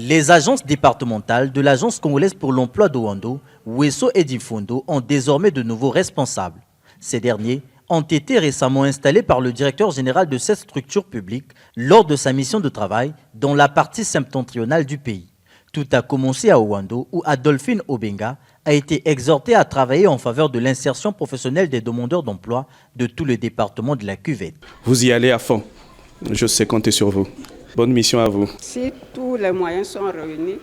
Les agences départementales de l'Agence congolaise pour l'emploi d'Ouando, Wesso et Difondo ont désormais de nouveaux responsables. Ces derniers ont été récemment installés par le directeur général de cette structure publique lors de sa mission de travail dans la partie septentrionale du pays. Tout a commencé à Ouando où Adolphine Obenga a été exhortée à travailler en faveur de l'insertion professionnelle des demandeurs d'emploi de tout le département de la Cuvette. Vous y allez à fond. Je sais compter sur vous. Bonne mission à vous. Si tous les moyens sont réunis,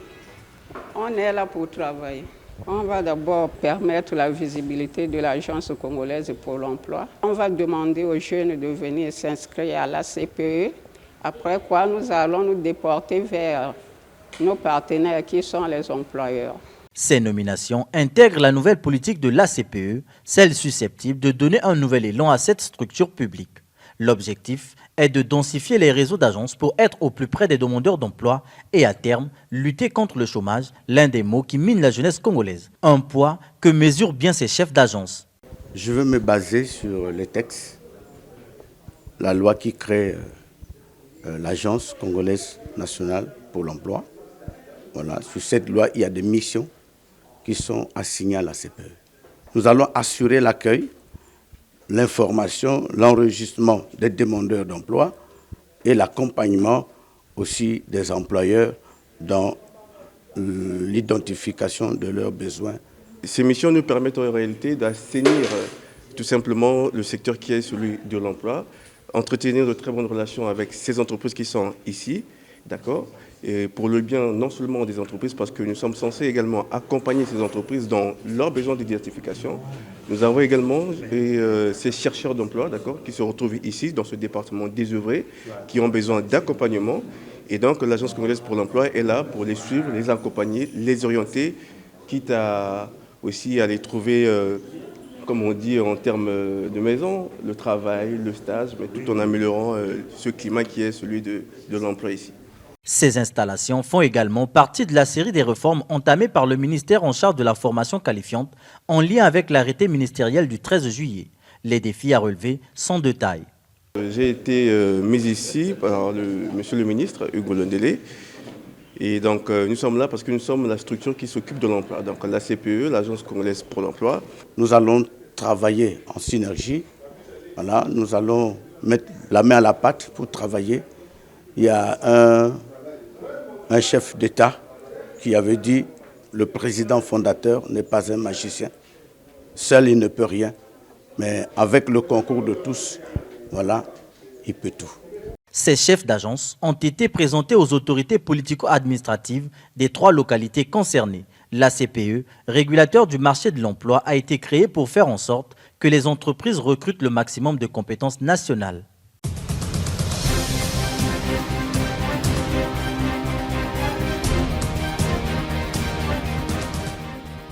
on est là pour travailler. On va d'abord permettre la visibilité de l'Agence congolaise pour l'emploi. On va demander aux jeunes de venir s'inscrire à la CPE, après quoi nous allons nous déporter vers nos partenaires qui sont les employeurs. Ces nominations intègrent la nouvelle politique de l'ACPE, celle susceptible de donner un nouvel élan à cette structure publique. L'objectif est de densifier les réseaux d'agences pour être au plus près des demandeurs d'emploi et à terme, lutter contre le chômage, l'un des maux qui mine la jeunesse congolaise. Un poids que mesurent bien ces chefs d'agence. Je veux me baser sur les textes, la loi qui crée l'Agence congolaise nationale pour l'emploi. Voilà, sur cette loi, il y a des missions qui sont assignées à la CPE. Nous allons assurer l'accueil, l'information, l'enregistrement des demandeurs d'emploi et l'accompagnement aussi des employeurs dans l'identification de leurs besoins. Ces missions nous permettent en réalité d'assainir tout simplement le secteur qui est celui de l'emploi, entretenir de très bonnes relations avec ces entreprises qui sont ici, d'accord ? Et pour le bien non seulement des entreprises, parce que nous sommes censés également accompagner ces entreprises dans leurs besoins d'identification. Nous avons également ces chercheurs d'emploi, d'accord, qui se retrouvent ici, dans ce département désœuvré, qui ont besoin d'accompagnement. Et donc l'Agence congolaise pour l'emploi est là pour les suivre, les accompagner, les orienter, quitte à aussi à les trouver, comme on dit en termes de maison, le travail, le stage, mais tout en améliorant ce climat qui est celui de l'emploi ici. Ces installations font également partie de la série des réformes entamées par le ministère en charge de la formation qualifiante en lien avec l'arrêté ministériel du 13 juillet. Les défis à relever sont de taille. J'ai été mis ici par monsieur le ministre Hugo Londele. Et donc nous sommes là parce que nous sommes la structure qui s'occupe de l'emploi. Donc la CPE, l'Agence congolaise pour l'emploi. Nous allons travailler en synergie. Voilà, nous allons mettre la main à la pâte pour travailler. Il y a un chef d'État qui avait dit « Le président fondateur n'est pas un magicien. Seul, il ne peut rien. Mais avec le concours de tous, voilà, il peut tout. » Ces chefs d'agence ont été présentés aux autorités politico-administratives des 3 localités concernées. La CPE, régulateur du marché de l'emploi, a été créée pour faire en sorte que les entreprises recrutent le maximum de compétences nationales.